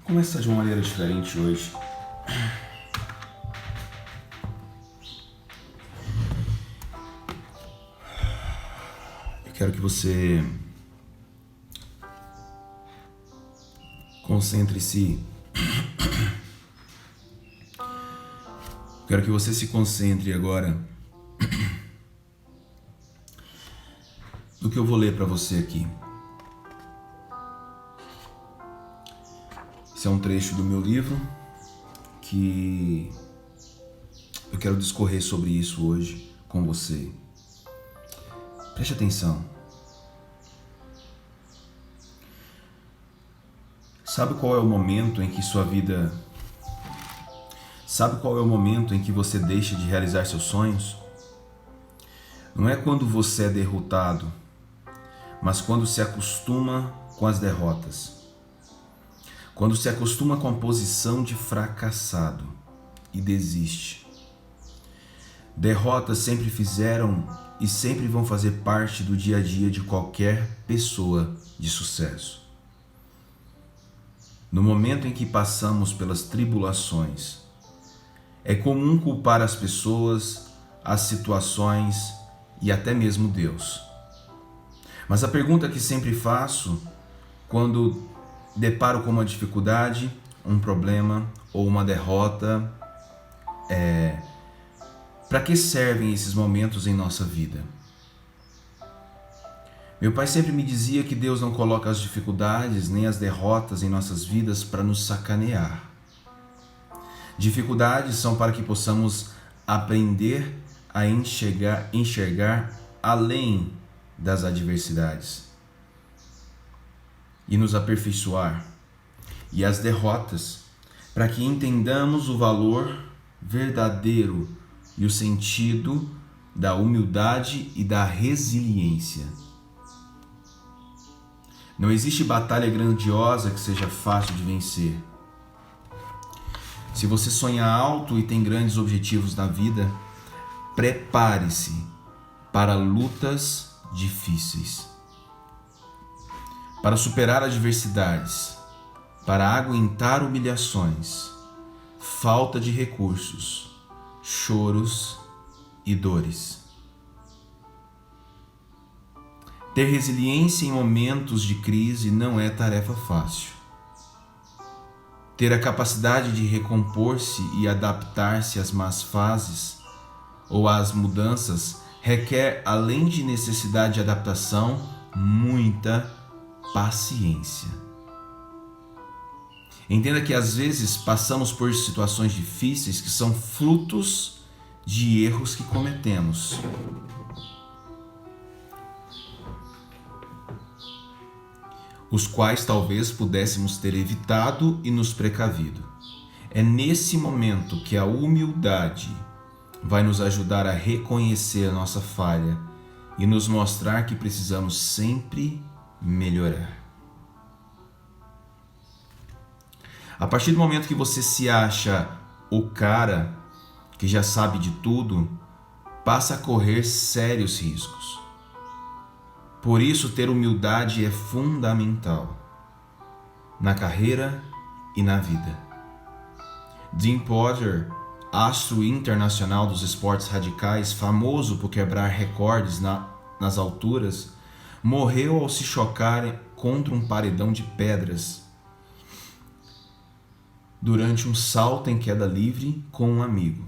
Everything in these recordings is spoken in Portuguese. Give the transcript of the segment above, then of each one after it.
Começar de uma maneira diferente hoje. Eu quero que você concentre-se. Quero que você se concentre agora no que eu vou ler para você aqui. Esse é um trecho do meu livro que eu quero discorrer sobre isso hoje com você. Preste atenção. Sabe qual é o momento em que sua vida... Sabe qual é o momento em que você deixa de realizar seus sonhos? Não é quando você é derrotado, mas quando se acostuma com as derrotas. Quando se acostuma com a posição de fracassado e desiste. Derrotas sempre fizeram e sempre vão fazer parte do dia a dia de qualquer pessoa de sucesso. No momento em que passamos pelas tribulações, é comum culpar as pessoas, as situações e até mesmo Deus. Mas a pergunta que sempre faço quando deparo com uma dificuldade, um problema ou uma derrota é: para que servem esses momentos em nossa vida? Meu pai sempre me dizia que Deus não coloca as dificuldades nem as derrotas em nossas vidas para nos sacanear. Dificuldades são para que possamos aprender a enxergar além das adversidades e nos aperfeiçoar, e as derrotas para que entendamos o valor verdadeiro e o sentido da humildade e da resiliência. Não existe batalha grandiosa que seja fácil de vencer. Se você sonha alto e tem grandes objetivos na vida, prepare-se para lutas difíceis, para superar adversidades, para aguentar humilhações, falta de recursos, choros e dores. Ter resiliência em momentos de crise não é tarefa fácil. Ter a capacidade de recompor-se e adaptar-se às más fases ou às mudanças requer, além de necessidade de adaptação, muita paciência. Entenda que às vezes passamos por situações difíceis que são frutos de erros que cometemos. Os quais talvez pudéssemos ter evitado e nos precavido. É nesse momento que a humildade vai nos ajudar a reconhecer a nossa falha e nos mostrar que precisamos sempre melhorar. A partir do momento que você se acha o cara que já sabe de tudo, passa a correr sérios riscos. Por isso, ter humildade é fundamental na carreira e na vida. Dean Porter, astro internacional dos esportes radicais, famoso por quebrar recordes nas alturas, morreu ao se chocar contra um paredão de pedras durante um salto em queda livre com um amigo.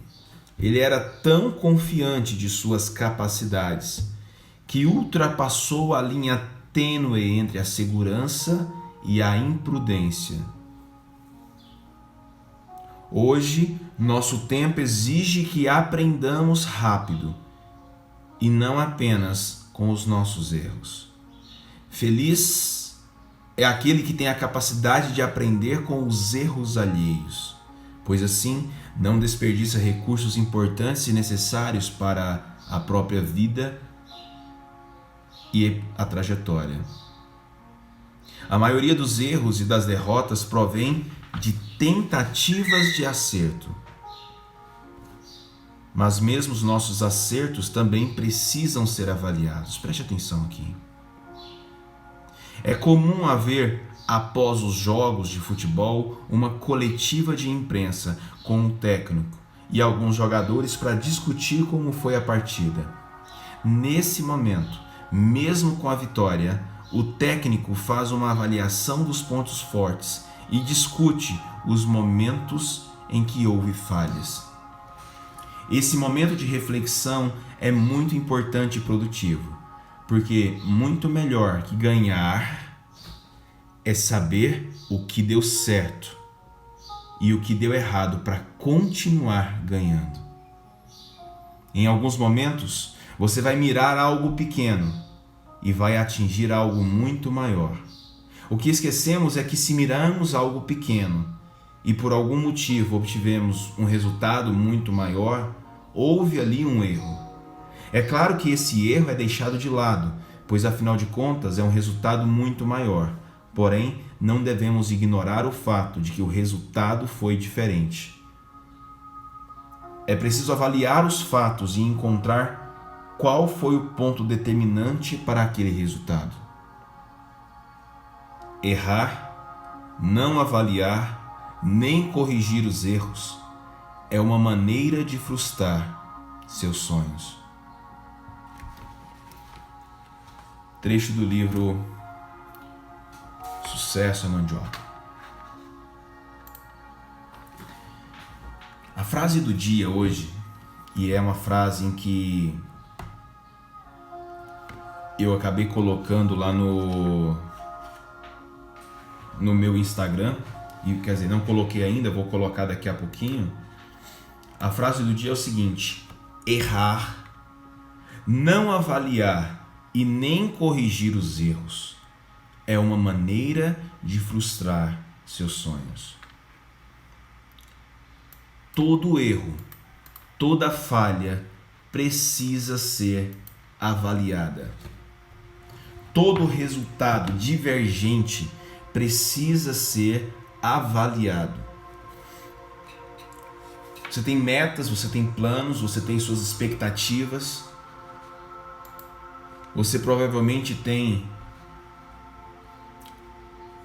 Ele era tão confiante de suas capacidades que ultrapassou a linha tênue entre a segurança e a imprudência. Hoje, nosso tempo exige que aprendamos rápido e não apenas com os nossos erros. Feliz é aquele que tem a capacidade de aprender com os erros alheios, pois assim não desperdiça recursos importantes e necessários para a própria vida e a trajetória. A maioria dos erros e das derrotas provém de tentativas de acerto. Mas mesmo os nossos acertos também precisam ser avaliados. Preste atenção aqui. É comum haver após os jogos de futebol, uma coletiva de imprensa com o técnico e alguns jogadores para discutir como foi a partida. Nesse momento, mesmo com a vitória, o técnico faz uma avaliação dos pontos fortes e discute os momentos em que houve falhas. Esse momento de reflexão é muito importante e produtivo, porque muito melhor que ganhar é saber o que deu certo e o que deu errado para continuar ganhando. Em alguns momentos, você vai mirar algo pequeno e vai atingir algo muito maior. O que esquecemos é que se mirarmos algo pequeno e por algum motivo obtivemos um resultado muito maior, houve ali um erro. É claro que esse erro é deixado de lado, pois afinal de contas é um resultado muito maior. Porém, não devemos ignorar o fato de que o resultado foi diferente. É preciso avaliar os fatos e encontrar qual foi o ponto determinante para aquele resultado. Errar, não avaliar, nem corrigir os erros é uma maneira de frustrar seus sonhos. Trecho do livro Sucesso é Mandioca. A frase do dia hoje, e é uma frase em que eu acabei colocando lá no meu Instagram, e quer dizer, não coloquei ainda, vou colocar daqui a pouquinho. A frase do dia é o seguinte: errar, não avaliar e nem corrigir os erros é uma maneira de frustrar seus sonhos. Todo erro, toda falha precisa ser avaliada. Todo resultado divergente precisa ser avaliado. Você tem metas, você tem planos, você tem suas expectativas. Você provavelmente tem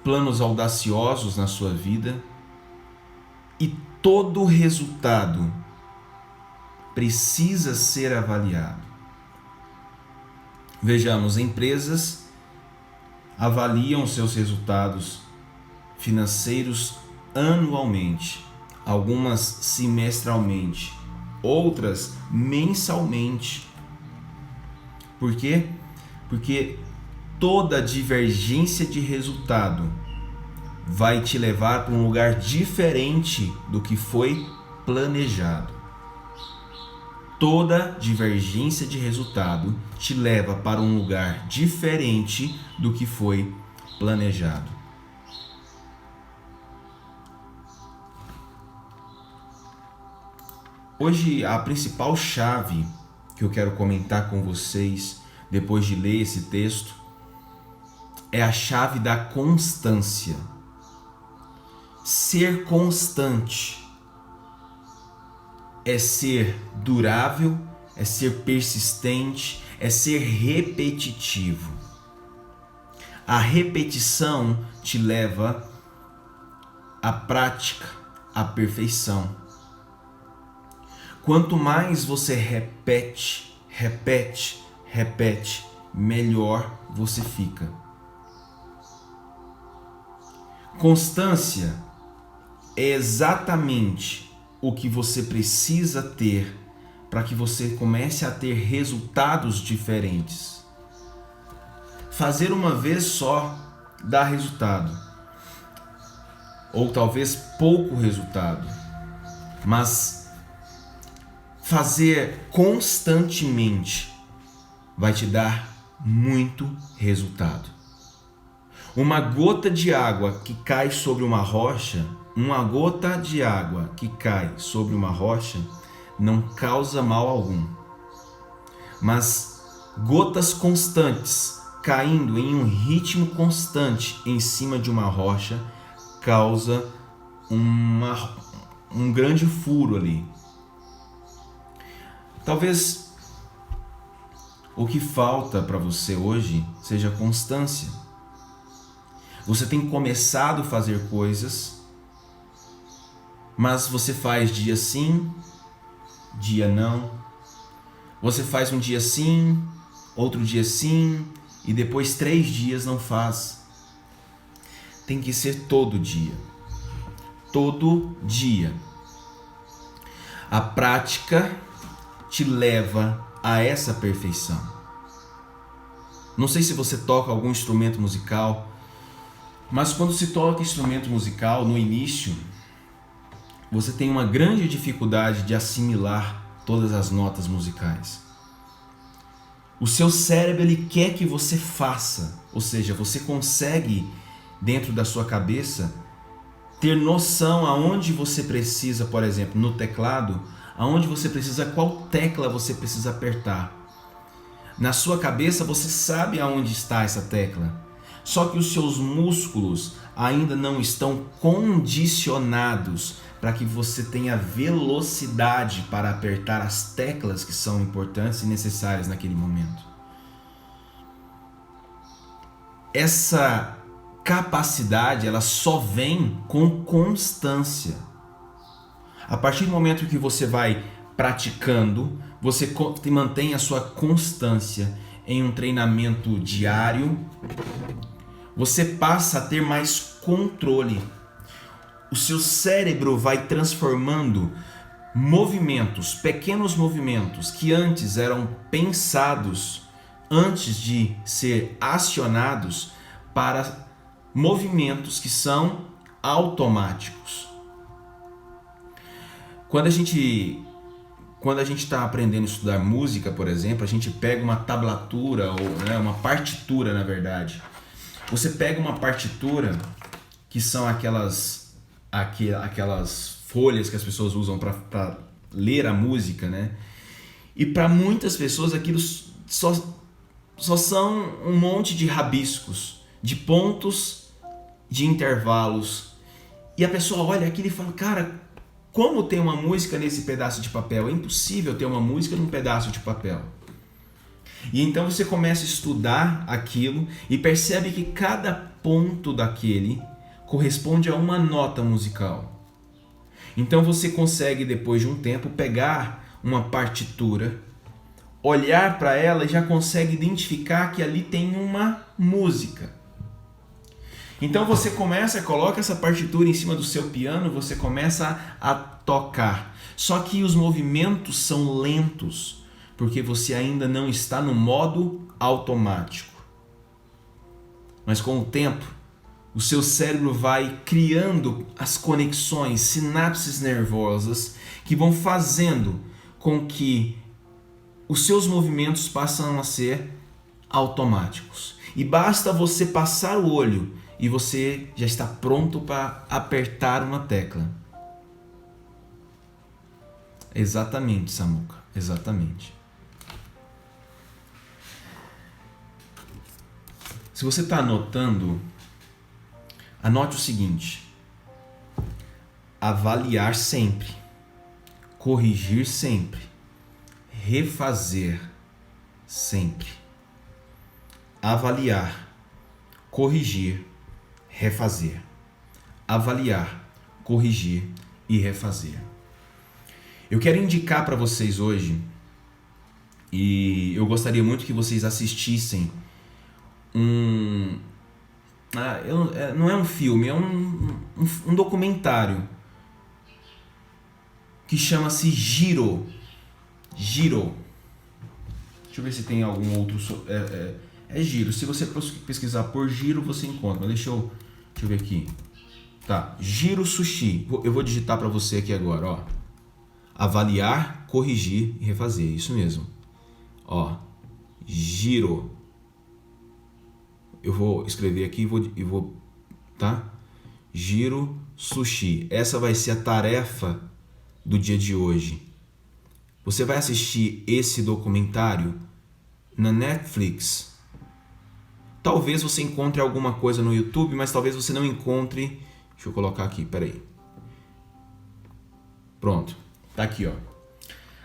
planos audaciosos na sua vida. E todo resultado precisa ser avaliado. Vejamos, empresas avaliam seus resultados financeiros anualmente, algumas semestralmente, outras mensalmente. Por quê? Porque toda divergência de resultado vai te levar para um lugar diferente do que foi planejado. Toda divergência de resultado te leva para um lugar diferente do que foi planejado. Hoje, a principal chave que eu quero comentar com vocês, depois de ler esse texto, é a chave da constância. Ser constante é ser durável, é ser persistente, é ser repetitivo. A repetição te leva à prática, à perfeição. Quanto mais você repete, melhor você fica. Constância é exatamente o que você precisa ter para que você comece a ter resultados diferentes. Fazer uma vez só dá resultado, ou talvez pouco resultado, mas fazer constantemente vai te dar muito resultado. Uma gota de água que cai sobre uma rocha, não causa mal algum. Mas gotas constantes caindo em um ritmo constante em cima de uma rocha causa um grande furo ali. Talvez o que falta para você hoje seja constância. Você tem começado a fazer coisas, mas você faz dia sim, dia não. Você faz um dia sim, outro dia sim, e depois 3 dias não faz. Tem que ser todo dia. Todo dia. A prática te leva a essa perfeição. Não sei se você toca algum instrumento musical, mas quando se toca instrumento musical, no início, você tem uma grande dificuldade de assimilar todas as notas musicais. O seu cérebro ele quer que você faça, ou seja, você consegue, dentro da sua cabeça, ter noção aonde você precisa, por exemplo, no teclado, aonde você precisa, qual tecla você precisa apertar. Na sua cabeça você sabe aonde está essa tecla, só que os seus músculos ainda não estão condicionados para que você tenha velocidade para apertar as teclas que são importantes e necessárias naquele momento. Essa capacidade ela só vem com constância. A partir do momento que você vai praticando, você mantém a sua constância em um treinamento diário, você passa a ter mais controle. O seu cérebro vai transformando movimentos, pequenos movimentos que antes eram pensados antes de ser acionados para movimentos que são automáticos. Quando a gente está aprendendo a estudar música, por exemplo, a gente pega uma tablatura, ou uma partitura, na verdade. Você pega uma partitura, que são aquelas folhas que as pessoas usam para ler a música, né? E para muitas pessoas aquilo só são um monte de rabiscos, de pontos, de intervalos. E a pessoa olha aquilo e fala, cara, como tem uma música nesse pedaço de papel? É impossível ter uma música num pedaço de papel. E então você começa a estudar aquilo e percebe que cada ponto daquele corresponde a uma nota musical. Então você consegue, depois de um tempo, pegar uma partitura, olhar para ela e já consegue identificar que ali tem uma música. Então você coloca essa partitura em cima do seu piano, você começa a tocar. Só que os movimentos são lentos, porque você ainda não está no modo automático. Mas com o tempo, o seu cérebro vai criando as conexões, sinapses nervosas, que vão fazendo com que os seus movimentos passem a ser automáticos. E basta você passar o olho e você já está pronto para apertar uma tecla. Exatamente, Samuca, exatamente. Se você está anotando, anote o seguinte: avaliar sempre, corrigir sempre, refazer sempre. Avaliar, corrigir, refazer. Avaliar, corrigir e refazer. Eu quero indicar para vocês hoje, e eu gostaria muito que vocês assistissem não é um filme, é um documentário que chama-se Giro. Giro. Deixa eu ver se tem algum outro. É Giro. Se você pesquisar por Giro, você encontra. Mas deixa eu ver aqui. Tá. Giro Sushi. Eu vou digitar para você aqui agora, ó. Avaliar, corrigir e refazer. Isso mesmo. Ó. Giro. Eu vou escrever aqui e vou, tá? Giro Sushi. Essa vai ser a tarefa do dia de hoje. Você vai assistir esse documentário na Netflix. Talvez você encontre alguma coisa no YouTube, mas talvez você não encontre. Deixa eu colocar aqui, peraí. Pronto, tá aqui, ó.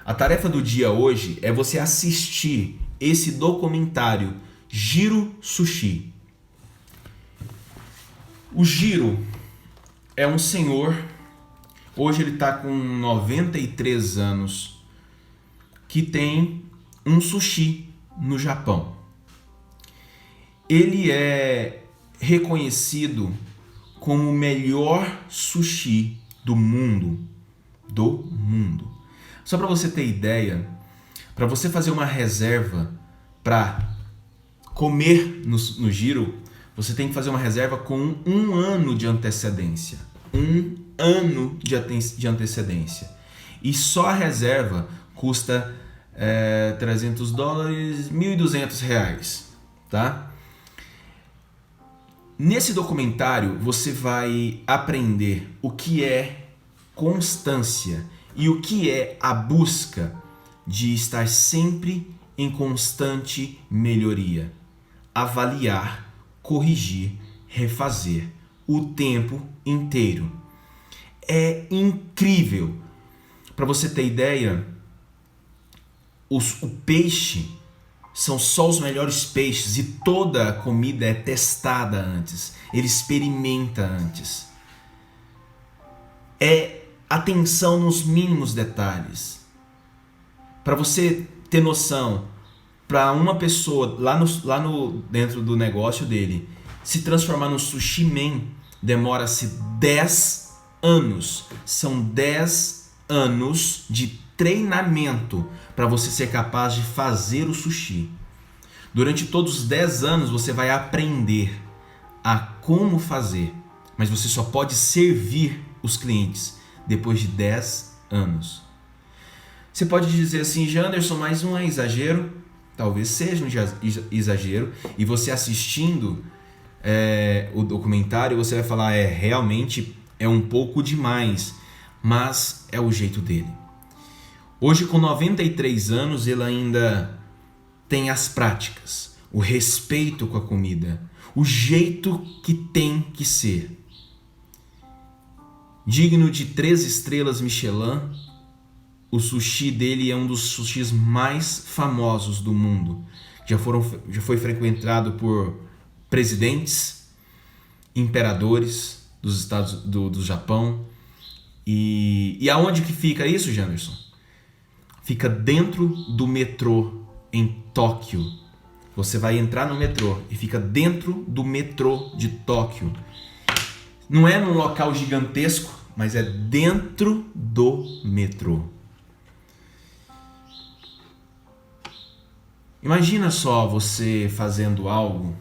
A tarefa do dia hoje é você assistir esse documentário Giro Sushi. O Jiro é um senhor, hoje ele está com 93 anos, que tem um sushi no Japão. Ele é reconhecido como o melhor sushi do mundo. Só para você ter ideia, para você fazer uma reserva para comer no Jiro, você tem que fazer uma reserva com um ano de antecedência. Um ano de antecedência. E só a reserva custa $300, R$1.200, tá? Nesse documentário você vai aprender o que é constância e o que é a busca de estar sempre em constante melhoria. Avaliar, corrigir, refazer o tempo inteiro. É incrível. Para você ter ideia, o peixe são só os melhores peixes e toda a comida é testada antes. Ele experimenta antes. É atenção nos mínimos detalhes. Para você ter noção, para uma pessoa dentro do negócio dele se transformar no sushi man, demora-se 10 anos. São 10 anos de treinamento para você ser capaz de fazer o sushi. Durante todos os 10 anos você vai aprender a como fazer, mas você só pode servir os clientes depois de 10 anos. Você pode dizer assim, Janderson, mas não é exagero? Talvez seja um exagero, e você assistindo o documentário, você vai falar, realmente é um pouco demais, mas é o jeito dele. Hoje, com 93 anos, ele ainda tem as práticas, o respeito com a comida, o jeito que tem que ser. Digno de 3 estrelas Michelin, o sushi dele é um dos sushis mais famosos do mundo. Já foi frequentado por presidentes, imperadores do Japão. E aonde que fica isso, Janderson? Fica dentro do metrô em Tóquio. Você vai entrar no metrô e fica dentro do metrô de Tóquio. Não é num local gigantesco, mas é dentro do metrô. Imagina só você fazendo algo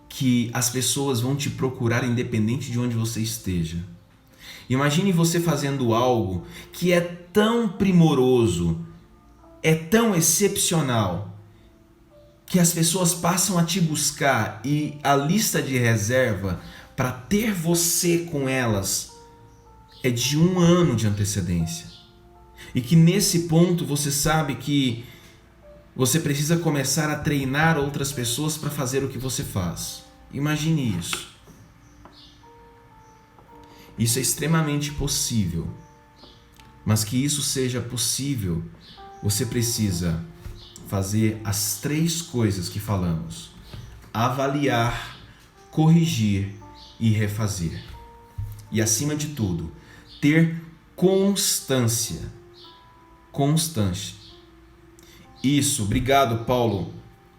que as pessoas vão te procurar independente de onde você esteja. Imagine você fazendo algo que é tão primoroso, é tão excepcional, que as pessoas passam a te buscar e a lista de reserva para ter você com elas é de 1 ano de antecedência. E que nesse ponto você sabe que você precisa começar a treinar outras pessoas para fazer o que você faz. Imagine isso. Isso é extremamente possível. Mas que isso seja possível, você precisa fazer as 3 coisas que falamos: avaliar, corrigir e refazer. E acima de tudo, ter constância. Constância. Isso, obrigado, Paulo.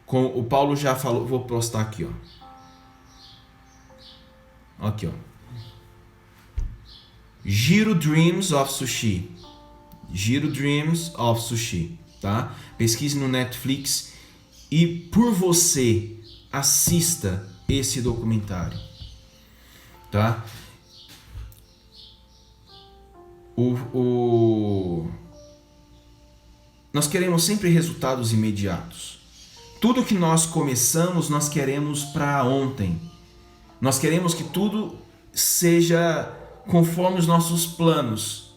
O Paulo já falou, vou postar aqui, ó. Aqui, ó. Jiro Dreams of Sushi. Jiro Dreams of Sushi, tá? Pesquise no Netflix e por você assista esse documentário, tá? Nós queremos sempre resultados imediatos. Tudo que nós começamos, nós queremos para ontem. Nós queremos que tudo seja conforme os nossos planos.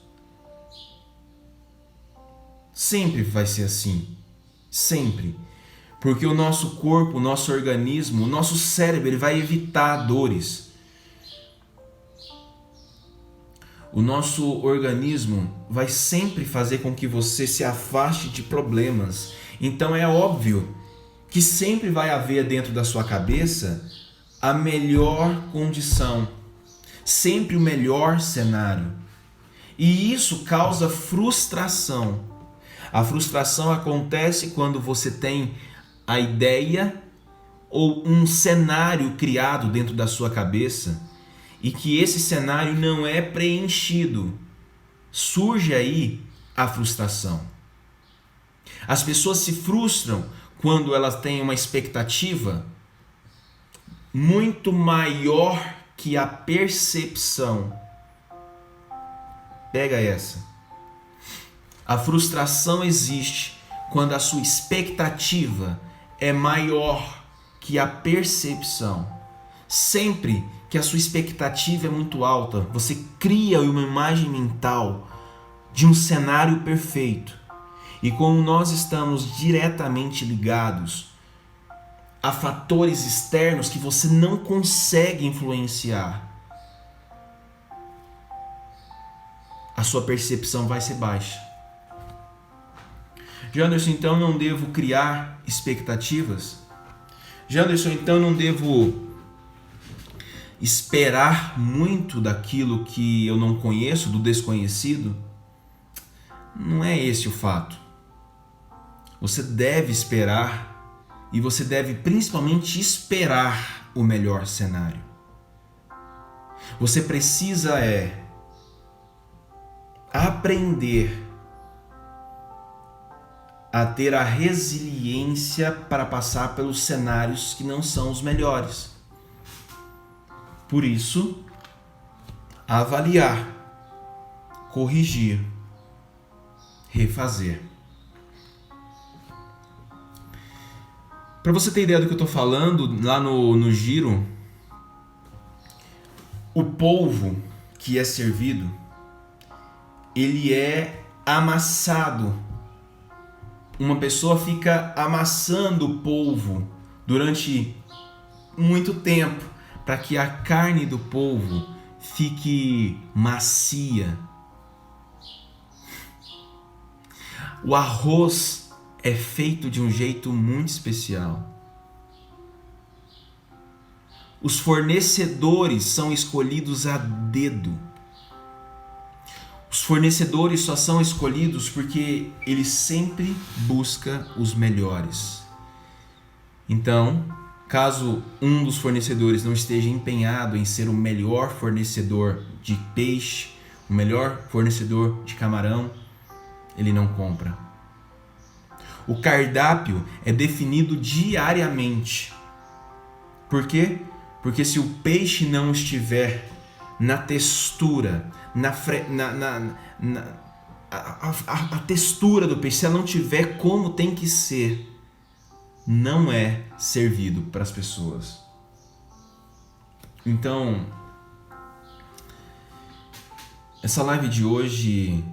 Sempre vai ser assim. Sempre. Porque o nosso corpo, o nosso organismo, o nosso cérebro, ele vai evitar dores. O nosso organismo vai sempre fazer com que você se afaste de problemas. Então é óbvio que sempre vai haver dentro da sua cabeça a melhor condição, sempre o melhor cenário. E isso causa frustração. A frustração acontece quando você tem a ideia ou um cenário criado dentro da sua cabeça e que esse cenário não é preenchido. Surge aí a frustração. As pessoas se frustram quando elas têm uma expectativa muito maior que a percepção. Pega essa. A frustração existe quando a sua expectativa é maior que a percepção. Sempre que a sua expectativa é muito alta, você cria uma imagem mental de um cenário perfeito. E como nós estamos diretamente ligados a fatores externos que você não consegue influenciar, a sua percepção vai ser baixa. Janderson, então não devo criar expectativas? Janderson, então não devo esperar muito daquilo que eu não conheço, do desconhecido? Não é esse o fato. Você deve esperar e você deve principalmente esperar o melhor cenário. Você precisa aprender a ter a resiliência para passar pelos cenários que não são os melhores. Por isso, avaliar, corrigir, refazer. Para você ter ideia do que eu estou falando, lá no giro, o polvo que é servido, ele é amassado. Uma pessoa fica amassando o polvo durante muito tempo para que a carne do polvo fique macia. O arroz é feito de um jeito muito especial. Os fornecedores são escolhidos a dedo. Os fornecedores só são escolhidos porque ele sempre busca os melhores. Então, caso um dos fornecedores não esteja empenhado em ser o melhor fornecedor de peixe, o melhor fornecedor de camarão, ele não compra. O cardápio é definido diariamente. Por quê? Porque se o peixe não estiver na textura, a textura do peixe, se ela não tiver como tem que ser, não é servido para as pessoas. Então, essa live de hoje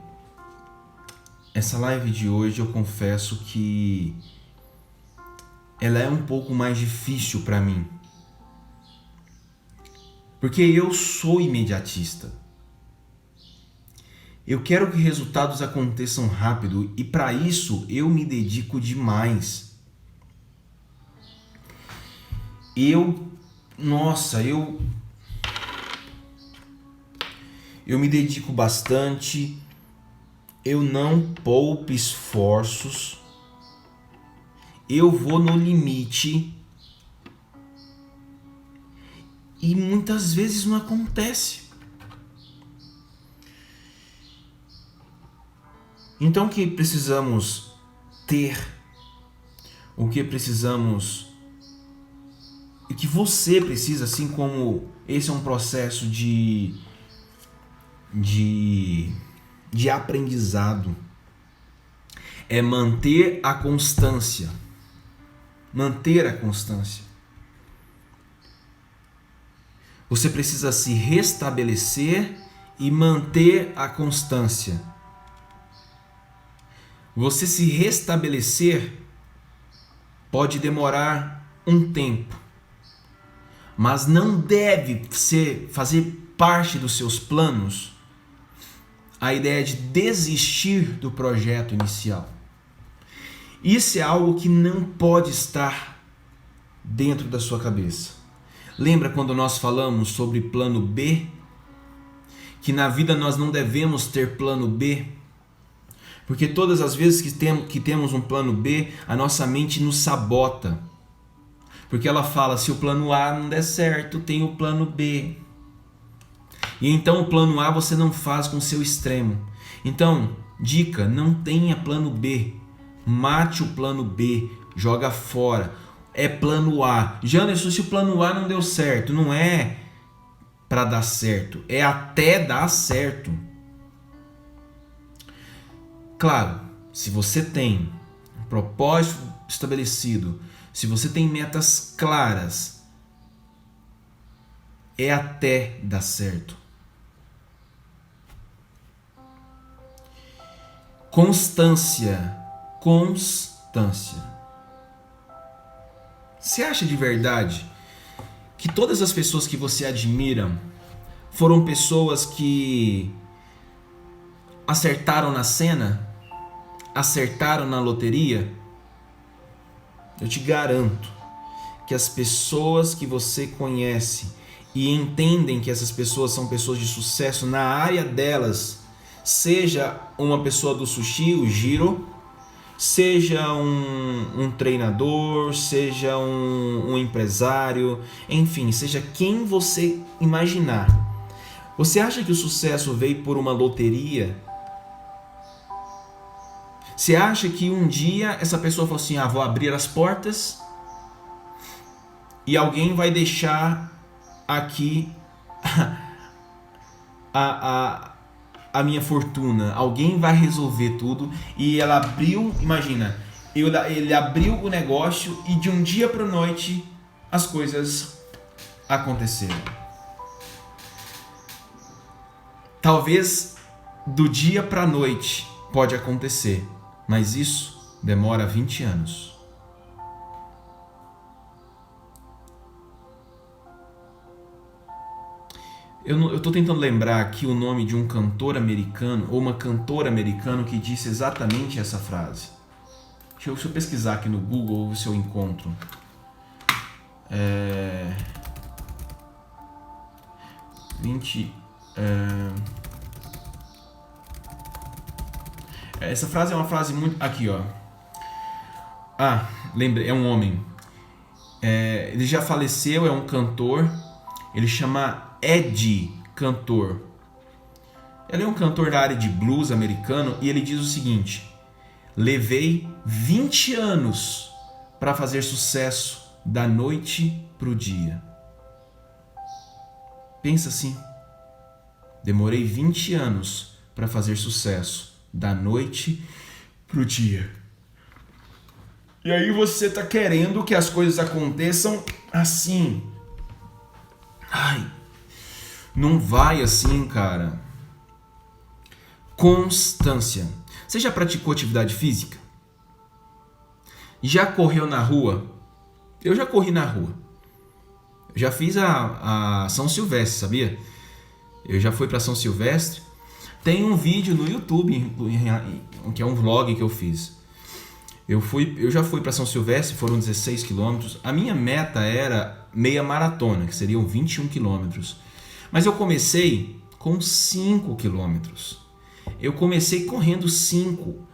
eu confesso que ela é um pouco mais difícil para mim. Porque eu sou imediatista. Eu quero que resultados aconteçam rápido e para isso eu me dedico demais. Eu me dedico bastante. Eu não poupo esforços. Eu vou no limite. E muitas vezes não acontece. Então o que precisamos ter? O que precisamos? O que você precisa, assim como esse é um processo de aprendizado, é manter a constância. Manter a constância. Você precisa se restabelecer e manter a constância. Você se restabelecer pode demorar um tempo, mas não deve fazer parte dos seus planos a ideia de desistir do projeto inicial. Isso é algo que não pode estar dentro da sua cabeça. Lembra quando nós falamos sobre plano B? Que na vida nós não devemos ter plano B? Porque todas as vezes que temos um plano B, a nossa mente nos sabota. Porque ela fala, se o plano A não der certo, tem o plano B. E então o plano A você não faz com o seu extremo. Então, dica, não tenha plano B. Mate o plano B, joga fora. É plano A. Janderson, se o plano A não deu certo, não é para dar certo, é até dar certo. Claro, se você tem um propósito estabelecido, se você tem metas claras, é até dar certo. Constância. Você acha de verdade que todas as pessoas que você admira foram pessoas que acertaram na cena? Acertaram na loteria? Eu te garanto que as pessoas que você conhece e entendem que essas pessoas são pessoas de sucesso na área delas, seja uma pessoa do sushi, o Giro, seja um treinador, seja um empresário, enfim, seja quem você imaginar. Você acha que o sucesso veio por uma loteria? Você acha que um dia essa pessoa falou assim, vou abrir as portas e alguém vai deixar aqui a minha fortuna, alguém vai resolver tudo, e ela abriu, imagina, ele abriu o negócio e de um dia para a noite as coisas aconteceram. Talvez do dia para a noite pode acontecer, mas isso demora 20 anos. Eu estou tentando lembrar aqui o nome de um cantor americano ou uma cantora americana que disse exatamente essa frase. Deixa eu pesquisar aqui no Google se eu encontro. Essa frase é uma frase muito... Aqui, ó. Lembrei, é um homem. Ele já faleceu, é um cantor. Ele chama Eddie Cantor. Ele é um cantor da área de blues americano e ele diz o seguinte: levei 20 anos para fazer sucesso da noite pro dia. Pensa assim. Demorei 20 anos para fazer sucesso da noite pro dia. E aí você tá querendo que as coisas aconteçam assim. Não vai assim, cara. Constância. Você já praticou atividade física? Já correu na rua? Eu já corri na rua. Eu já fiz a São Silvestre, sabia? Eu já fui para São Silvestre. Tem um vídeo no YouTube, que é um vlog que eu fiz. Eu já fui para São Silvestre, foram 16 quilômetros. A minha meta era meia maratona, que seriam 21 quilômetros. Mas eu comecei com 5 quilômetros. Eu comecei correndo 5.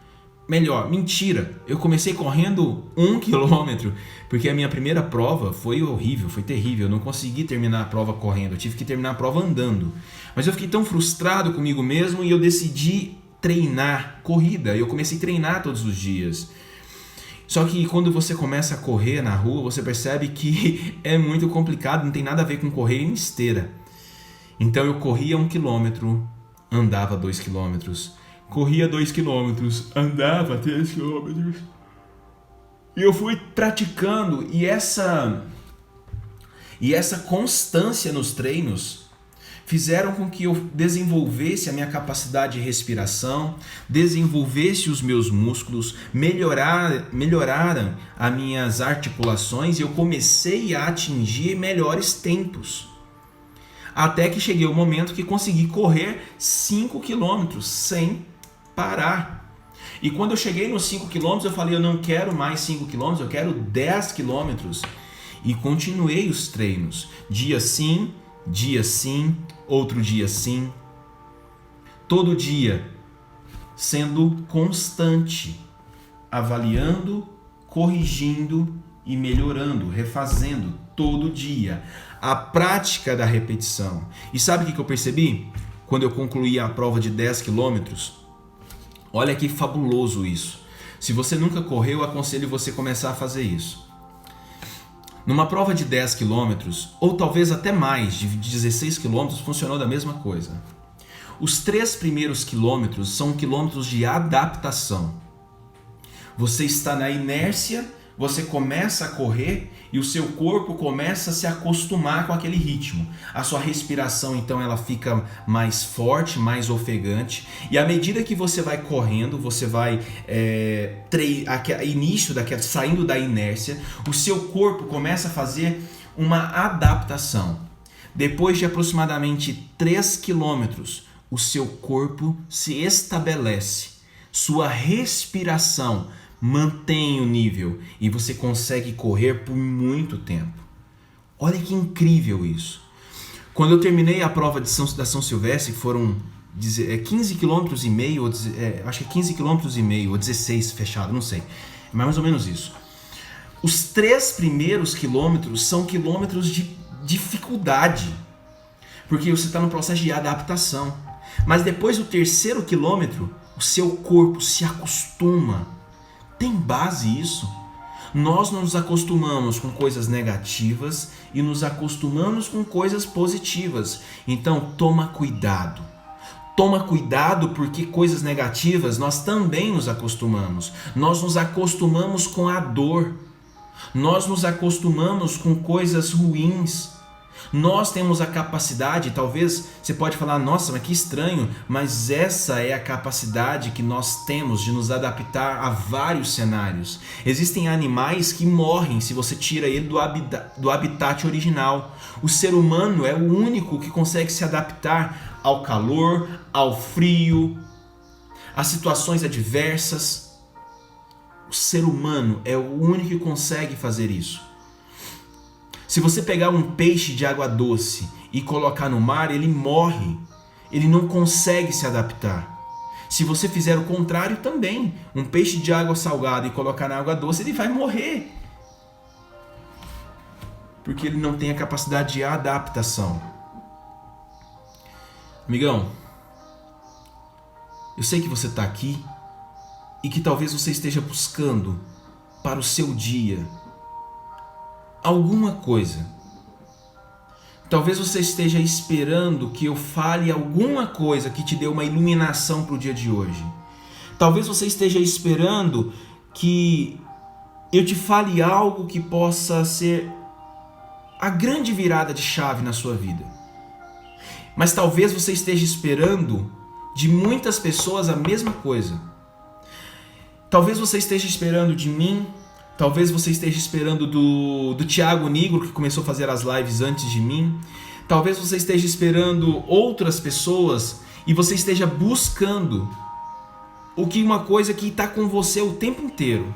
Melhor, mentira. Eu comecei correndo 1 quilômetro, porque a minha primeira prova foi horrível, foi terrível. Eu não consegui terminar a prova correndo, eu tive que terminar a prova andando. Mas eu fiquei tão frustrado comigo mesmo e eu decidi treinar corrida. Eu comecei a treinar todos os dias. Só que quando você começa a correr na rua, você percebe que é muito complicado, não tem nada a ver com correr em esteira. Então eu corria 1 quilômetro, andava 2 quilômetros, corria 2 quilômetros, andava 3 quilômetros. E eu fui praticando, e essa constância nos treinos fizeram com que eu desenvolvesse a minha capacidade de respiração, desenvolvesse os meus músculos, melhoraram as minhas articulações e eu comecei a atingir melhores tempos. Até que cheguei ao momento que consegui correr 5 quilômetros sem parar. E quando eu cheguei nos 5 quilômetros, eu falei, eu não quero mais 5 quilômetros, eu quero 10 quilômetros. e continuei os treinos. Dia sim, outro dia sim. Todo dia sendo constante, avaliando, corrigindo e melhorando, refazendo todo dia. A prática da repetição. E sabe o que eu percebi? Quando eu concluí a prova de 10 quilômetros, olha que fabuloso isso. Se você nunca correu, eu aconselho você começar a fazer isso. Numa prova de 10 quilômetros, ou talvez até mais, de 16 quilômetros, funcionou da mesma coisa. Os 3 primeiros quilômetros são quilômetros de adaptação. Você está na inércia, você começa a correr e o seu corpo começa a se acostumar com aquele ritmo. A sua respiração, então, ela fica mais forte, mais ofegante. E à medida que você vai correndo, você vai saindo da inércia, o seu corpo começa a fazer uma adaptação. Depois de aproximadamente 3 quilômetros, o seu corpo se estabelece. Sua respiração mantém o nível e você consegue correr por muito tempo. Olha que incrível isso. Quando eu terminei a prova da São Silvestre, foram 15 km e meio, acho que 15 km e meio ou 16 fechado, não sei. É mais ou menos isso. Os 3 primeiros quilômetros são quilômetros de dificuldade, porque você está no processo de adaptação. Mas depois do 3º quilômetro, o seu corpo se acostuma. Tem base isso? Nós nos acostumamos com coisas negativas e nos acostumamos com coisas positivas. Então toma cuidado. Toma cuidado, porque coisas negativas nós também nos acostumamos. Nós nos acostumamos com a dor. Nós nos acostumamos com coisas ruins. Nós temos a capacidade, talvez você pode falar, nossa, mas que estranho, mas essa é a capacidade que nós temos de nos adaptar a vários cenários. Existem animais que morrem se você tira ele do habitat original. O ser humano é o único que consegue se adaptar ao calor, ao frio, a situações adversas. O ser humano é o único que consegue fazer isso. Se você pegar um peixe de água doce e colocar no mar, ele morre. Ele não consegue se adaptar. Se você fizer o contrário também, um peixe de água salgada e colocar na água doce, ele vai morrer. Porque ele não tem a capacidade de adaptação. Amigão, eu sei que você está aqui e que talvez você esteja buscando para o seu dia alguma coisa. Talvez você esteja esperando que eu fale alguma coisa que te dê uma iluminação para o dia de hoje. Talvez você esteja esperando que eu te fale algo que possa ser a grande virada de chave na sua vida. Mas talvez você esteja esperando de muitas pessoas a mesma coisa. Talvez você esteja esperando de mim. Talvez você esteja esperando do Thiago Nigro, que começou a fazer as lives antes de mim. Talvez você esteja esperando outras pessoas e você esteja buscando uma coisa que está com você o tempo inteiro.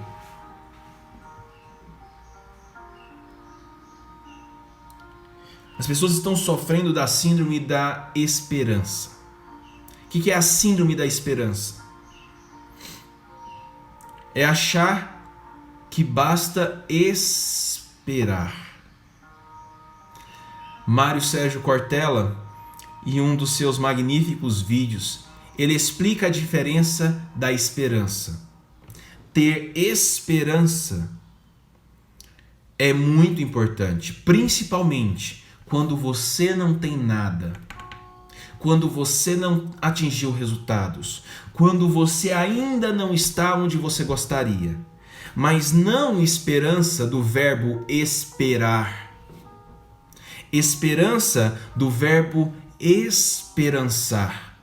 As pessoas estão sofrendo da síndrome da esperança. O que é a síndrome da esperança? É achar que basta esperar. Mário Sérgio Cortella, em um dos seus magníficos vídeos, ele explica a diferença da esperança. Ter esperança é muito importante, principalmente quando você não tem nada, quando você não atingiu resultados, quando você ainda não está onde você gostaria. Mas não esperança do verbo esperar. Esperança do verbo esperançar.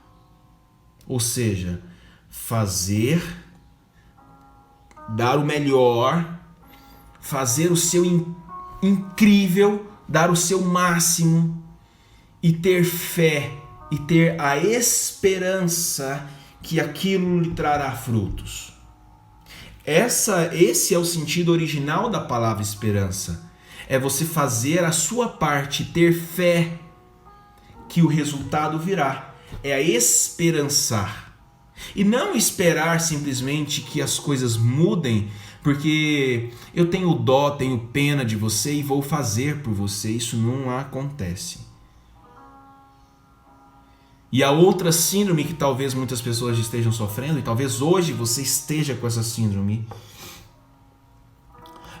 Ou seja, fazer, dar o melhor, fazer o seu incrível, dar o seu máximo e ter fé e ter a esperança que aquilo lhe trará frutos. Esse é o sentido original da palavra esperança. é você fazer a sua parte, ter fé que o resultado virá. É a esperançar. E não esperar simplesmente que as coisas mudem, porque eu tenho dó, tenho pena de você e vou fazer por você. Isso não acontece. E a outra síndrome que talvez muitas pessoas estejam sofrendo, e talvez hoje você esteja com essa síndrome,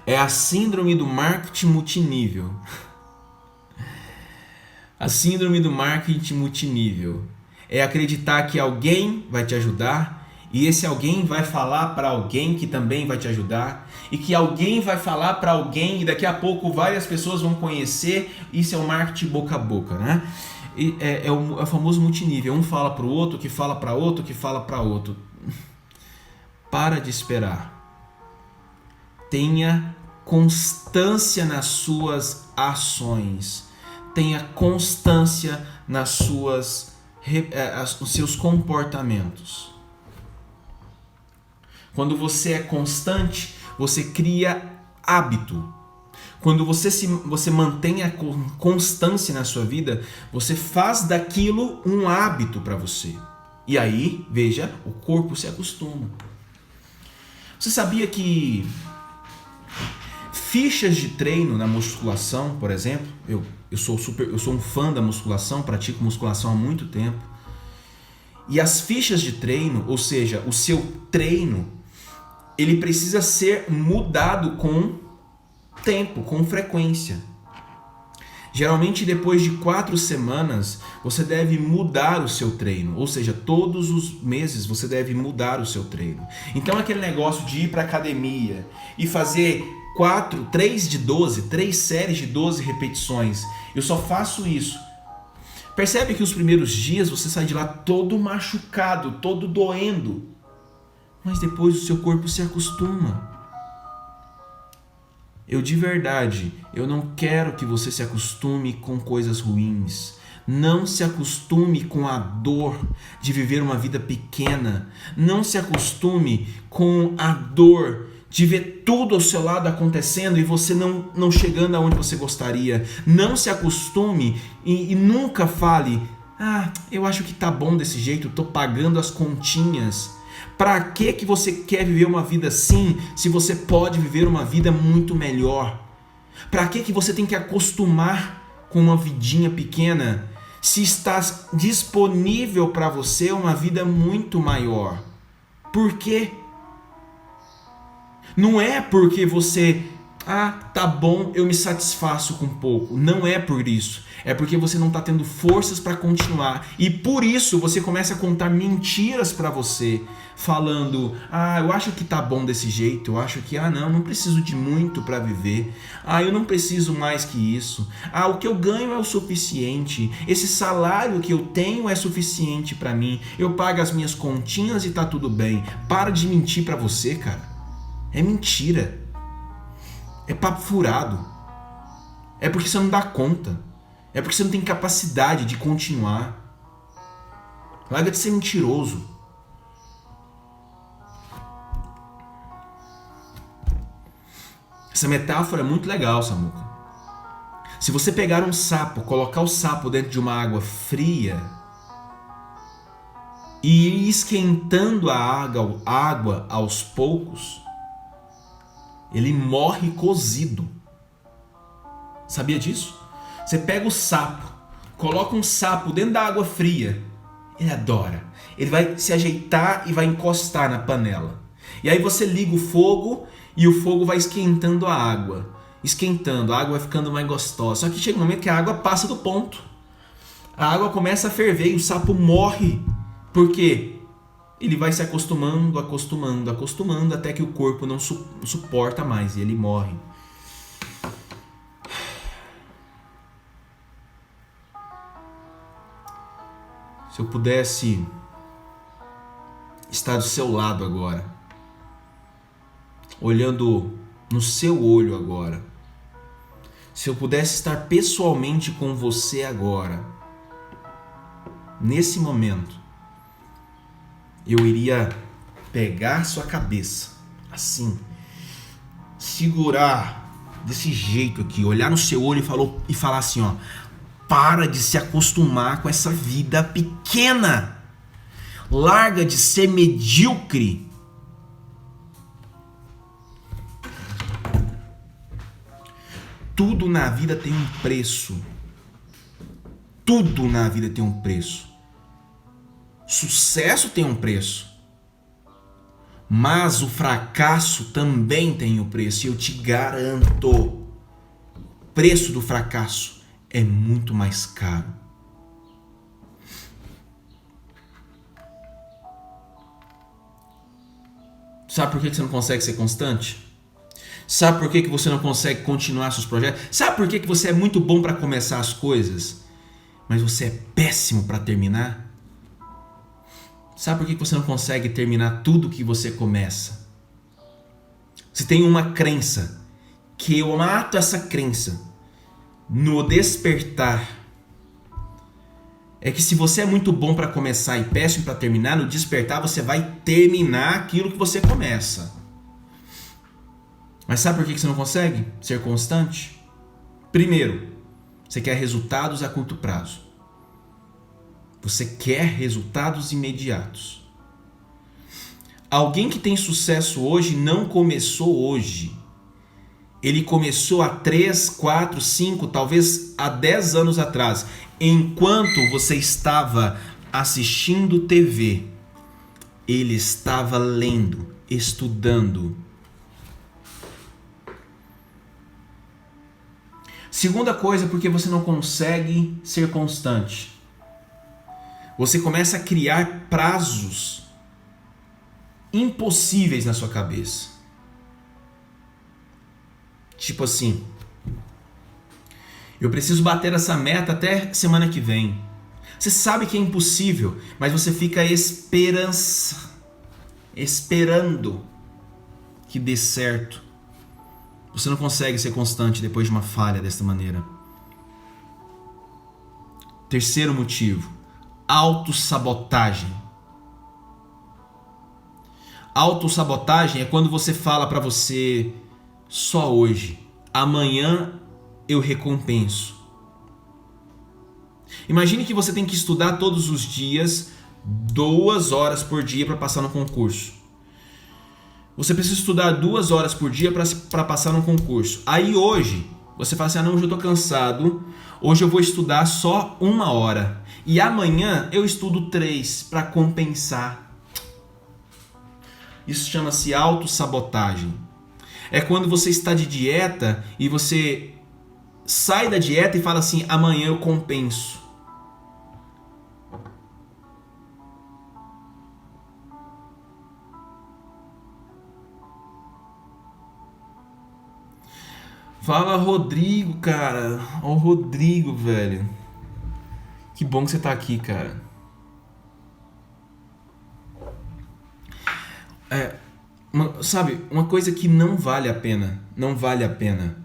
é a síndrome do marketing multinível. A síndrome do marketing multinível é acreditar que alguém vai te ajudar e esse alguém vai falar para alguém que também vai te ajudar e que alguém vai falar para alguém e daqui a pouco várias pessoas vão conhecer. Isso é o marketing boca a boca, né? É o famoso multinível. Um fala para o outro, que fala para outro, que fala para outro. Para de esperar. Tenha constância nas suas ações. Tenha constância nos seus comportamentos. Quando você é constante, você cria hábito. Quando você mantém a constância na sua vida, você faz daquilo um hábito para você. E aí, veja, o corpo se acostuma. Você sabia que fichas de treino na musculação, por exemplo, eu sou um fã da musculação, pratico musculação há muito tempo. E as fichas de treino, ou seja, o seu treino, ele precisa ser mudado com tempo, com frequência. Geralmente depois de 4 semanas você deve mudar o seu treino, ou seja, todos os meses você deve mudar o seu treino. Então aquele negócio de ir para academia e fazer 3 séries de 12 repetições, eu só faço isso. Percebe que os primeiros dias você sai de lá todo machucado, todo doendo, mas depois o seu corpo se acostuma. De verdade, eu não quero que você se acostume com coisas ruins. Não se acostume com a dor de viver uma vida pequena. Não se acostume com a dor de ver tudo ao seu lado acontecendo e você não chegando aonde você gostaria. Não se acostume e nunca fale: eu acho que tá bom desse jeito, tô pagando as continhas. Para que você quer viver uma vida assim, se você pode viver uma vida muito melhor? Para que você tem que acostumar com uma vidinha pequena, se está disponível para você uma vida muito maior? Por quê? Não é porque você, tá bom, eu me satisfaço com pouco. Não é por isso. É porque você não está tendo forças para continuar. E por isso você começa a contar mentiras para você, falando: eu acho que tá bom desse jeito. Eu acho que, não preciso de muito para viver. Eu não preciso mais que isso. O que eu ganho é o suficiente. Esse salário que eu tenho é suficiente para mim. Eu pago as minhas continhas e tá tudo bem. Para de mentir para você, cara. É mentira. É papo furado. É porque você não dá conta. É porque você não tem capacidade de continuar. Larga de ser mentiroso. Essa metáfora é muito legal, Samuca. Se você pegar um sapo, colocar o sapo dentro de uma água fria e ir esquentando a água aos poucos, ele morre cozido. Sabia disso? Você pega o sapo, coloca um sapo dentro da água fria, ele adora. Ele vai se ajeitar e vai encostar na panela. E aí você liga o fogo e o fogo vai esquentando a água. Esquentando, a água vai ficando mais gostosa. Só que chega um momento que a água passa do ponto. A água começa a ferver e o sapo morre. Por quê? Ele vai se acostumando até que o corpo não suporta mais e ele morre. Se eu pudesse estar do seu lado agora, olhando no seu olho agora, se eu pudesse estar pessoalmente com você agora, nesse momento, eu iria pegar sua cabeça, assim, segurar desse jeito aqui, olhar no seu olho e falar assim, ó, para de se acostumar com essa vida pequena. Larga de ser medíocre. Tudo na vida tem um preço. Tudo na vida tem um preço. Sucesso tem um preço. Mas o fracasso também tem um preço. E eu te garanto, o preço do fracasso é muito mais caro. Sabe por que você não consegue ser constante? Sabe por que você não consegue continuar seus projetos? Sabe por que você é muito bom para começar as coisas, mas você é péssimo para terminar? Sabe por que você não consegue terminar tudo que você começa? Você tem uma crença, que eu mato essa crença no despertar. É que se você é muito bom para começar e péssimo para terminar, no despertar você vai terminar aquilo que você começa. Mas sabe por que você não consegue ser constante? Primeiro, você quer resultados a curto prazo. Você quer resultados imediatos. Alguém que tem sucesso hoje não começou hoje. Ele começou há 3, 4, 5, talvez há 10 anos atrás. Enquanto você estava assistindo TV, ele estava lendo, estudando. Segunda coisa, porque você não consegue ser constante. Você começa a criar prazos impossíveis na sua cabeça. Tipo assim, eu preciso bater essa meta até semana que vem. Você sabe que é impossível, mas você fica esperando que dê certo. Você não consegue ser constante depois de uma falha dessa maneira. Terceiro motivo, autossabotagem. Autossabotagem é quando você fala pra você só hoje, amanhã eu recompenso. Imagine que você tem que estudar todos os dias 2 horas por dia para passar no concurso. Você precisa estudar 2 horas por dia para passar no concurso. Aí hoje, você fala assim, não, hoje eu tô cansado, hoje eu vou estudar só 1 hora. E amanhã eu estudo 3 para compensar. Isso chama-se autossabotagem. É quando você está de dieta e você sai da dieta e fala assim, amanhã eu compenso. Fala, Rodrigo, cara. Ó, o Rodrigo, velho. Que bom que você tá aqui, cara. Sabe, uma coisa que não vale a pena. Não vale a pena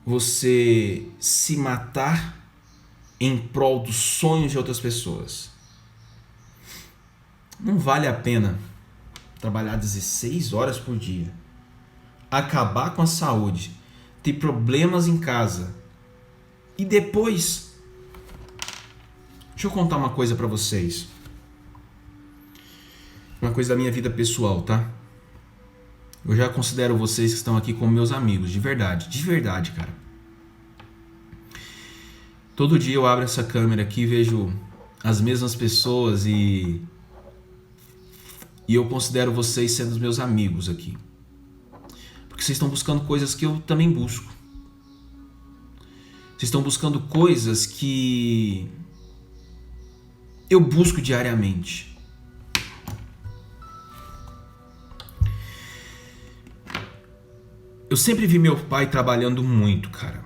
você se matar em prol dos sonhos de outras pessoas. Não vale a pena trabalhar 16 horas por dia, acabar com a saúde, ter problemas em casa e depois... Deixa eu contar uma coisa pra vocês. Uma coisa da minha vida pessoal, tá? Eu já considero vocês que estão aqui como meus amigos, de verdade, cara. Todo dia eu abro essa câmera aqui e vejo as mesmas pessoas e eu considero vocês sendo os meus amigos aqui. Porque vocês estão buscando coisas que eu também busco. Vocês estão buscando coisas que eu busco diariamente. Eu sempre vi meu pai trabalhando muito, cara.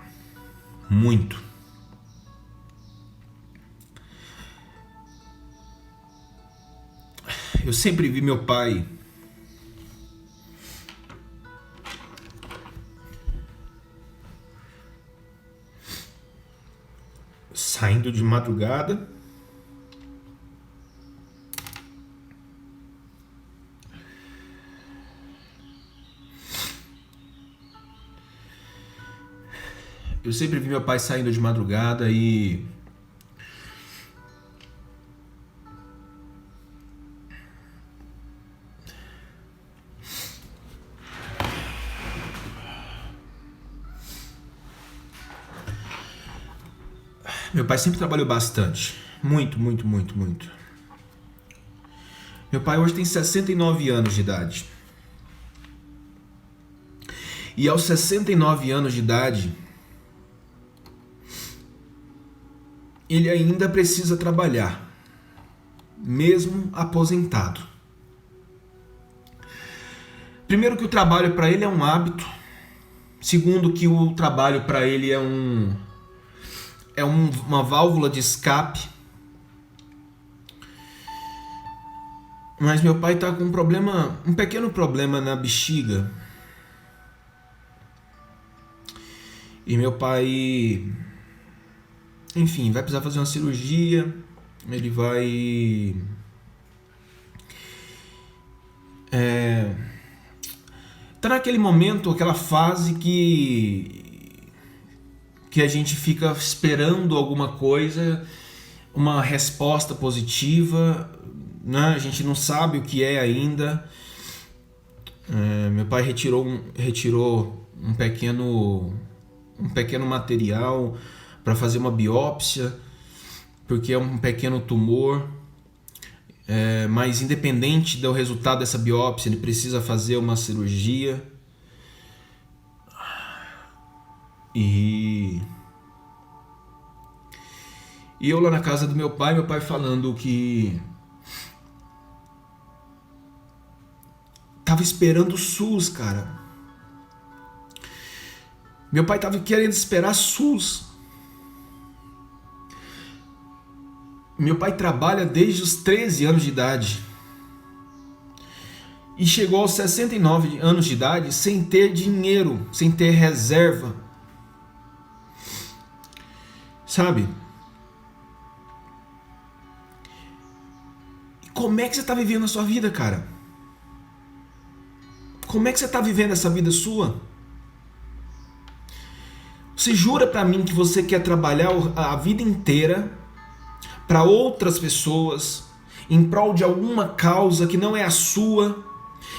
Muito. Eu sempre vi meu pai saindo de madrugada, Eu sempre vi meu pai saindo de madrugada e meu pai sempre trabalhou bastante. Muito, muito, muito, muito. Meu pai hoje tem 69 anos de idade. E aos 69 anos de idade, ele ainda precisa trabalhar, mesmo aposentado. Primeiro que o trabalho para ele é um hábito. Segundo que o trabalho para ele é uma válvula de escape. Mas meu pai tá com um pequeno problema na bexiga. E meu pai, enfim, vai precisar fazer uma cirurgia. Ele vai tá naquele momento, aquela fase que a gente fica esperando alguma coisa, uma resposta positiva, né? A gente não sabe o que é ainda. Meu pai retirou um pequeno material para fazer uma biópsia, porque é um pequeno tumor. Mas independente do resultado dessa biópsia, ele precisa fazer uma cirurgia. E eu lá na casa do meu pai falando que tava esperando o SUS, cara. Meu pai tava querendo esperar SUS. Meu pai trabalha desde os 13 anos de idade. E chegou aos 69 anos de idade sem ter dinheiro, sem ter reserva. Sabe? E como é que você está vivendo a sua vida, cara? Como é que você está vivendo essa vida sua? Você jura pra mim que você quer trabalhar a vida inteira para outras pessoas, em prol de alguma causa que não é a sua,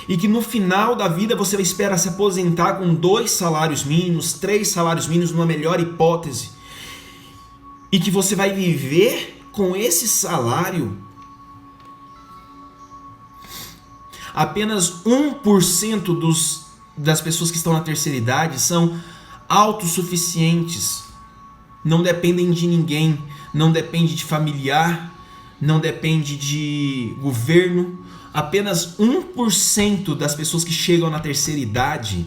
e que no final da vida você espera se aposentar com 2 salários mínimos, 3 salários mínimos, numa melhor hipótese, e que você vai viver com esse salário? Apenas 1% das pessoas que estão na terceira idade são autossuficientes, não dependem de ninguém, não depende de familiar, não depende de governo. Apenas 1% das pessoas que chegam na terceira idade,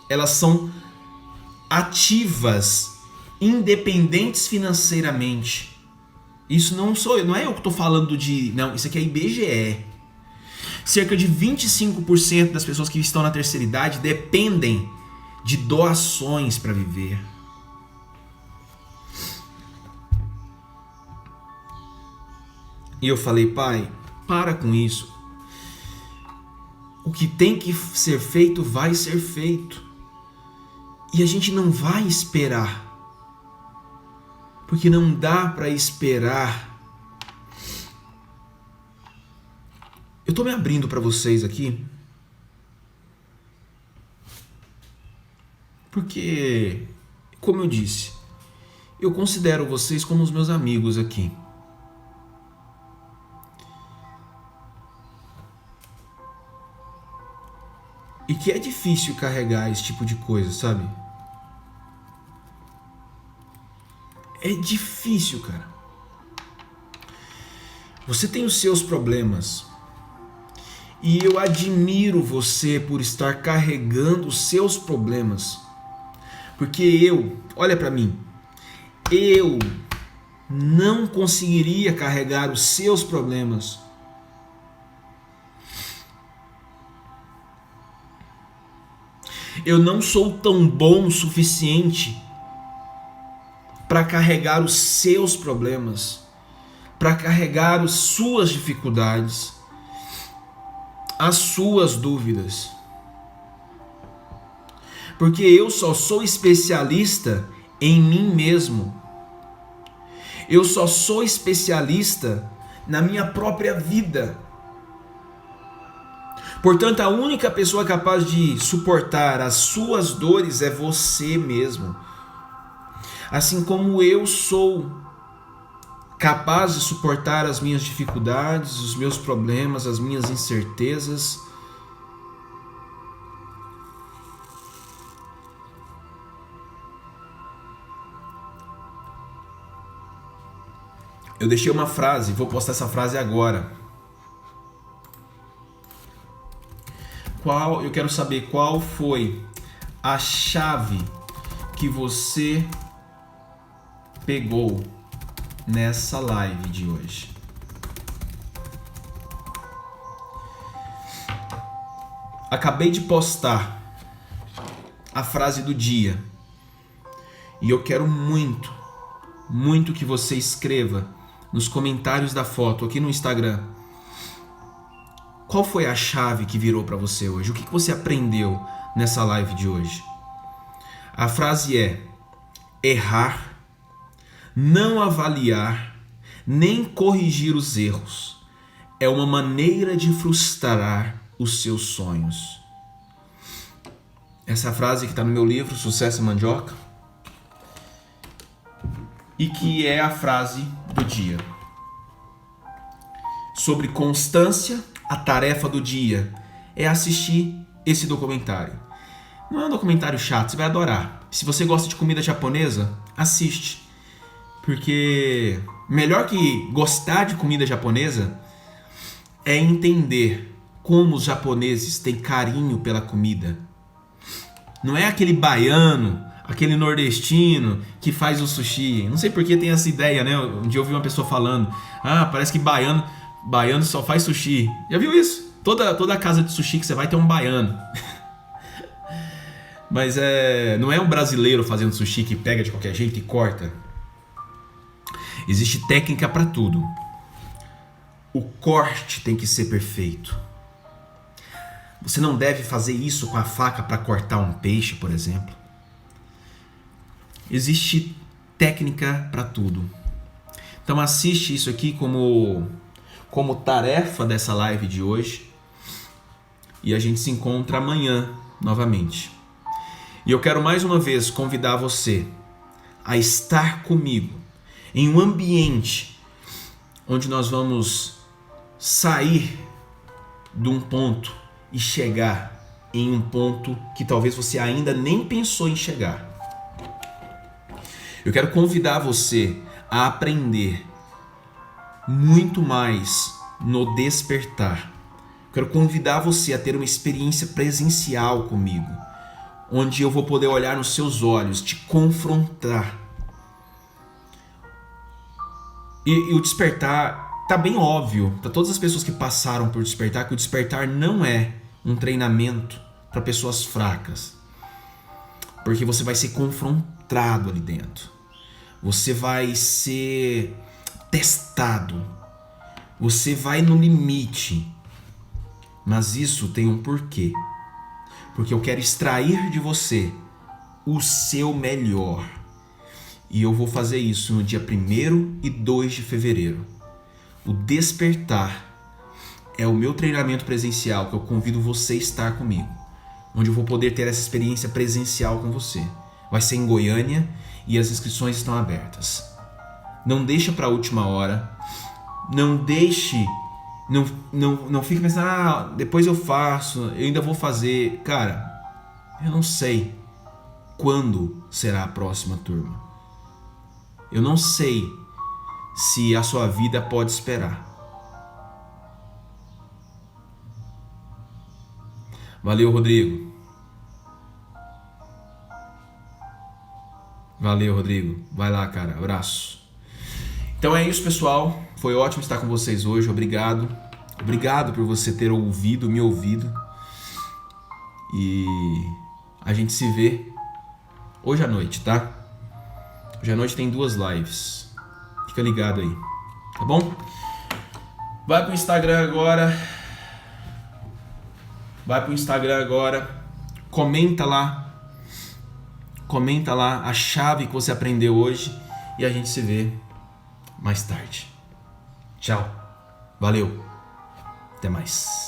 elas são ativas, independentes financeiramente. Isso não é eu que estou falando não, isso aqui é IBGE. Cerca de 25% das pessoas que estão na terceira idade dependem de doações para viver. E eu falei, pai, para com isso. O que tem que ser feito vai ser feito. E a gente não vai esperar. Porque não dá para esperar. Eu estou me abrindo para vocês aqui. Porque, como eu disse, eu considero vocês como os meus amigos aqui. E que é difícil carregar esse tipo de coisa, sabe? É difícil, cara. Você tem os seus problemas. E eu admiro você por estar carregando os seus problemas. Porque olha pra mim, eu não conseguiria carregar os seus problemas. Eu não sou tão bom o suficiente para carregar os seus problemas, para carregar as suas dificuldades, as suas dúvidas. Porque eu só sou especialista em mim mesmo. Eu só sou especialista na minha própria vida. Portanto, a única pessoa capaz de suportar as suas dores é você mesmo. Assim como eu sou capaz de suportar as minhas dificuldades, os meus problemas, as minhas incertezas. Eu deixei uma frase, vou postar essa frase agora. Eu quero saber qual foi a chave que você pegou nessa live de hoje. Acabei de postar a frase do dia e eu quero muito que você escreva nos comentários da foto aqui no Instagram. Qual foi a chave que virou para você hoje? O que você aprendeu nessa live de hoje? A frase é: errar, não avaliar, nem corrigir os erros é uma maneira de frustrar os seus sonhos. Essa frase que está no meu livro, Sucesso é Mandioca, e que é a frase do dia. Sobre constância, a tarefa do dia é assistir esse documentário. Não é um documentário chato, você vai adorar. Se você gosta de comida japonesa, assiste. Porque melhor que gostar de comida japonesa é entender como os japoneses têm carinho pela comida. Não é aquele baiano, aquele nordestino que faz o sushi. Não sei por que tem essa ideia, né? Um dia eu ouvi uma pessoa falando: parece que baiano só faz sushi. Já viu isso? Toda casa de sushi que você vai tem um baiano. Mas não é um brasileiro fazendo sushi que pega de qualquer jeito e corta. Existe técnica para tudo. O corte tem que ser perfeito. Você não deve fazer isso com a faca para cortar um peixe, por exemplo. Existe técnica para tudo. Então assiste isso aqui como tarefa dessa live de hoje. E a gente se encontra amanhã novamente. E eu quero mais uma vez convidar você a estar comigo em um ambiente onde nós vamos sair de um ponto e chegar em um ponto que talvez você ainda nem pensou em chegar. Eu quero convidar você a aprender muito mais no despertar. Quero convidar você a ter uma experiência presencial comigo, onde eu vou poder olhar nos seus olhos, te confrontar. E o despertar tá bem óbvio para todas as pessoas que passaram por despertar, que o despertar não é um treinamento para pessoas fracas, porque você vai ser confrontado ali dentro, você vai ser testado, você vai no limite, mas isso tem um porquê, porque eu quero extrair de você o seu melhor. E eu vou fazer isso no dia 1º e 2 de fevereiro. O Despertar é o meu treinamento presencial que eu convido você a estar comigo, onde eu vou poder ter essa experiência presencial com você. Vai ser em Goiânia e as inscrições estão abertas. Não deixa para a última hora. Não fique pensando: depois eu faço, eu ainda vou fazer. Cara, eu não sei quando será a próxima turma. Eu não sei se a sua vida pode esperar. Valeu, Rodrigo. Valeu, Rodrigo. Vai lá, cara. Abraço. Então é isso, pessoal. Foi ótimo estar com vocês hoje. Obrigado. Obrigado por você ter me ouvido. E a gente se vê hoje à noite, tá? Hoje à noite tem 2 lives. Fica ligado aí, tá bom? Vai pro Instagram agora. Comenta lá comenta lá a chave que você aprendeu hoje e a gente se vê mais tarde. Tchau. Valeu. Até mais.